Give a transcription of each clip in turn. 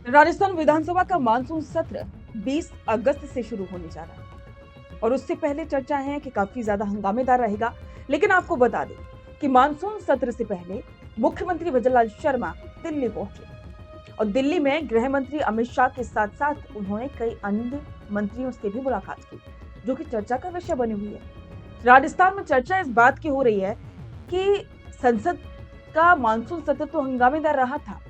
राजस्थान विधानसभा का मानसून सत्र 20 अगस्त से शुरू होने जा रहा है और उससे पहले चर्चा है कि काफी ज्यादा हंगामेदार रहेगा। लेकिन आपको बता दें कि मानसून सत्र से पहले मुख्यमंत्री भजनलाल शर्मा दिल्ली पहुंचे और दिल्ली में गृह मंत्री अमित शाह के साथ साथ उन्होंने कई अन्य मंत्रियों से भी मुलाकात की, जो कि चर्चा का विषय बनी हुई है। राजस्थान में चर्चा इस बात की हो रही है कि संसद का मानसून सत्र तो हंगामेदार रहा था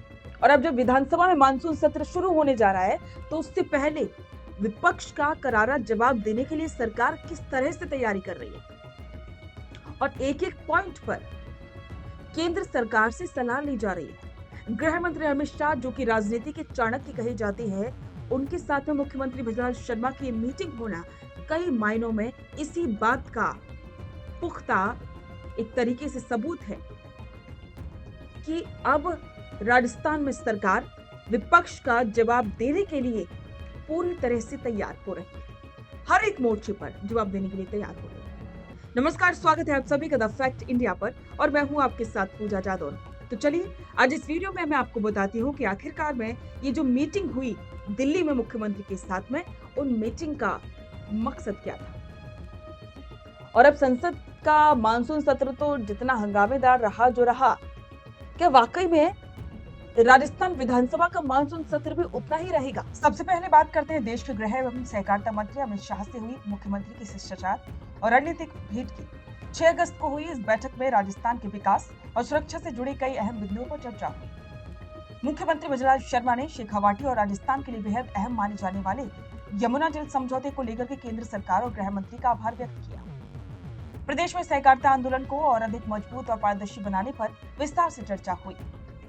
और अब जब विधानसभा में मानसून सत्र शुरू होने जा रहा है तो उससे पहले विपक्ष का करारा जवाब देने के लिए सरकार किस तरह से तैयारी कर रही है और एक एक पॉइंट पर केंद्र सरकार से सलाह ली जा रही है। गृह मंत्री अमित शाह, जो कि राजनीति के चाणक्य कहे जाते हैं, उनके साथ में मुख्यमंत्री भजनलाल शर्मा की मीटिंग होना कई मायनों में इसी बात का पुख्ता एक तरीके से सबूत है कि अब राजस्थान में सरकार विपक्ष का जवाब देने के लिए पूरी तरह से तैयार हो रही है। हर एक मोर्चे पर जवाब देने के लिए तैयार हो रही है। नमस्कार, स्वागत है आप सभी का द फैक्ट इंडिया पर और मैं हूं आपके साथ पूजा जादौन। तो चलिए आज इस वीडियो में मैं आपको बताती हूं कि आखिरकार में ये जो मीटिंग हुई दिल्ली में मुख्यमंत्री के साथ में, उन मीटिंग का मकसद क्या था और अब संसद का मानसून सत्र तो जितना हंगामेदार रहा जो रहा, क्या वाकई में राजस्थान विधानसभा का मानसून सत्र भी उतना ही रहेगा? सबसे पहले बात करते हैं देश के गृह एवं सहकारिता मंत्री अमित शाह से हुई मुख्यमंत्री की शिष्टाचार और रणनीतिक भेंट की। 6 अगस्त को हुई इस बैठक में राजस्थान के विकास और सुरक्षा से जुड़े कई अहम बिंदुओं पर चर्चा हुई। मुख्यमंत्री भजनलाल शर्मा ने शेखावाटी और राजस्थान के लिए बेहद अहम माने जाने वाले यमुना जल समझौते को लेकर के केंद्र सरकार और गृह मंत्री का आभार व्यक्त किया। प्रदेश में सहकारिता आंदोलन को और अधिक मजबूत और पारदर्शी बनाने पर विस्तार से चर्चा हुई।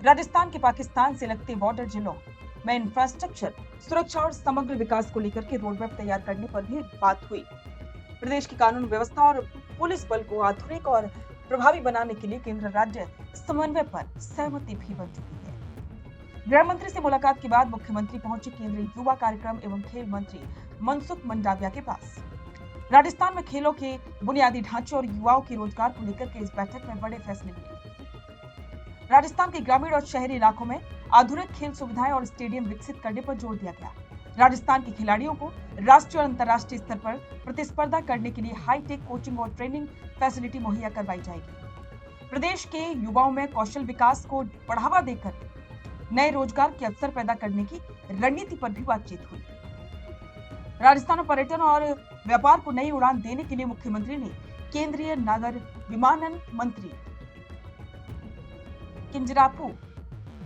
राजस्थान के पाकिस्तान से लगते बॉर्डर जिलों में इंफ्रास्ट्रक्चर, सुरक्षा और समग्र विकास को लेकर के रोडमैप तैयार करने पर भी बात हुई। प्रदेश की कानून व्यवस्था और पुलिस बल को आधुनिक और प्रभावी बनाने के लिए केंद्र राज्य समन्वय पर सहमति भी बन चुकी है। गृह मंत्री से मुलाकात के बाद मुख्यमंत्री पहुंचे केंद्रीय युवा कार्यक्रम एवं खेल मंत्री मनसुख मंडाविया के पास। राजस्थान में खेलों के बुनियादी ढांचे और युवाओं के रोजगार को लेकर के इस बैठक में बड़े फैसले लिए। राजस्थान के ग्रामीण और शहरी इलाकों में आधुनिक खेल सुविधाएं और स्टेडियम विकसित करने पर जोर दिया गया। राजस्थान के खिलाड़ियों को राष्ट्रीय और अंतर्राष्ट्रीय स्तर पर प्रतिस्पर्धा करने के लिए हाईटेक कोचिंग और ट्रेनिंग फैसिलिटी मुहैया करवाई जाएगी। प्रदेश के युवाओं में कौशल विकास को बढ़ावा देकर नए रोजगार के अवसर पैदा करने की रणनीति पर भी बातचीत हुई। राजस्थान में पर्यटन और व्यापार को नई उड़ान देने के लिए मुख्यमंत्री ने केंद्रीय नागर विमानन मंत्री किंजरापू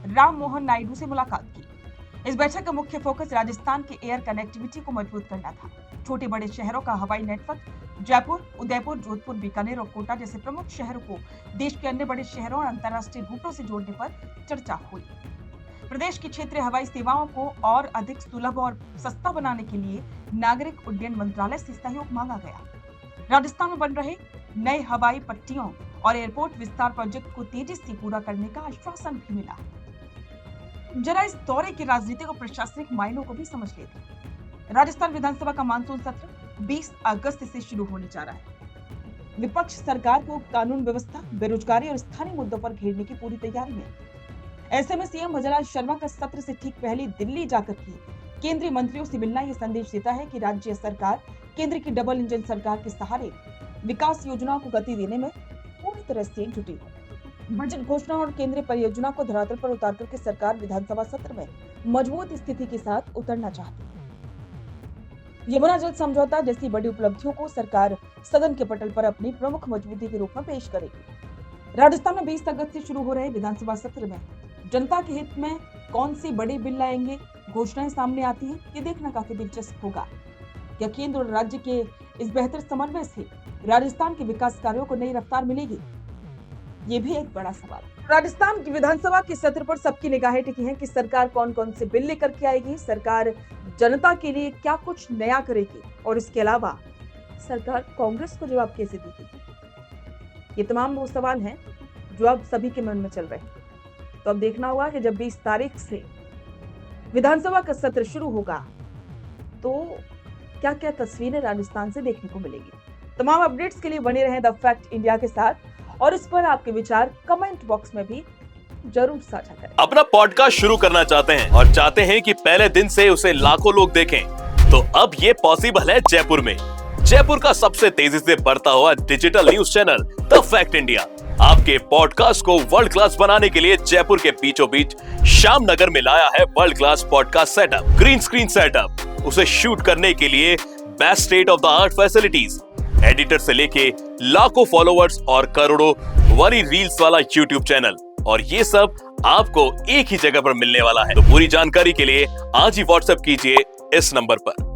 राम मोहन नायडू से मुलाकात की। इस बैठक का मुख्य फोकस राजस्थान के एयर कनेक्टिविटी को मजबूत करना था। छोटे बड़े शहरों का हवाई नेटवर्क जयपुर, उदयपुर, जोधपुर, बीकानेर और कोटा जैसे प्रमुख शहरों को देश के अन्य बड़े शहरों और अंतर्राष्ट्रीय रूटों से जोड़ने पर चर्चा हुई। प्रदेश की क्षेत्रीय हवाई सेवाओं को और अधिक सुलभ और सस्ता बनाने के लिए नागरिक उड्डयन मंत्रालय से सहयोग मांगा गया। राजस्थान में बन रहे नए हवाई पट्टियों और एयरपोर्ट विस्तार प्रोजेक्ट को तेजी से पूरा करने का आश्वासन भी मिला। जरा इस दौरे की राजनीतिक और प्रशासनिक मायनों को भी समझ लेते हैं। राजस्थान विधानसभा का मानसून सत्र 20 अगस्त से शुरू होने जा रहा है। विपक्ष सरकार को कानून व्यवस्था, बेरोजगारी और स्थानीय मुद्दों पर घेरने की पूरी तैयारी में। ऐसे में सीएम भजनलाल शर्मा का सत्र से ठीक पहले दिल्ली जाकर के केंद्रीय मंत्रियों से मिलना यह संदेश देता है कि राज्य सरकार केंद्र की डबल इंजन सरकार के सहारे विकास योजनाओं को गति देने में पूरी तरह से जुटी है। बजट घोषणा और केंद्रीय परियोजना को धरातल पर उतार करके सरकार विधानसभा सत्र में मजबूत स्थिति के साथ उतरना चाहती है। यमुना जल समझौता जैसी बड़ी उपलब्धियों को सरकार सदन के पटल पर अपनी प्रमुख मजबूती के रूप में पेश करेगी। राजस्थान में 20 अगस्त से शुरू हो रहे विधानसभा सत्र में जनता के हित में कौन से बड़े बिल लाएंगे, घोषणाएं सामने आती हैं, ये देखना काफी दिलचस्प होगा। क्या केंद्र और राज्य के इस बेहतर समन्वय से राजस्थान के विकास कार्यों को नई रफ्तार मिलेगी? ये भी एक बड़ा सवाल। राजस्थान की विधानसभा के सत्र पर सबकी निगाहें टिकी हैं कि सरकार कौन कौन से बिल लेकर के आएगी, सरकार जनता के लिए क्या कुछ नया करेगी और इसके अलावा सरकार कांग्रेस को जवाब कैसे देगी। ये तमाम वो सवाल हैं जो अब सभी के मन में चल रहे हैं। तो अब देखना होगा कि जब 20 तारीख से विधानसभा का सत्र शुरू होगा तो क्या क्या तस्वीरें राजस्थान से देखने को मिलेगी। तमाम अपडेट्स के लिए बने रहें द फैक्ट इंडिया के साथ और इस पर आपके विचार कमेंट बॉक्स में भी जरूर साझा करें। अपना पॉडकास्ट शुरू करना चाहते हैं और चाहते हैं कि पहले दिन से उसे लाखों लोग देखें, तो अब ये पॉसिबल है जयपुर में। जयपुर का सबसे तेजी से बढ़ता हुआ digital news channel the fact India आपके पॉडकास्ट को वर्ल्ड क्लास बनाने के लिए जयपुर के बीचों बीच श्याम नगर में लाया है world class podcast setup, green screen setup, उसे शूट करने के लिए best state of the art facilities, editor से लेके लाखों फॉलोवर्स और करोड़ों वरी रील्स वाला यूट्यूब चैनल, और ये सब आपको एक ही जगह पर मिलने वाला है। तो पूरी जानकारी के लिए आज ही व्हाट्सएप कीजिए इस नंबर पर।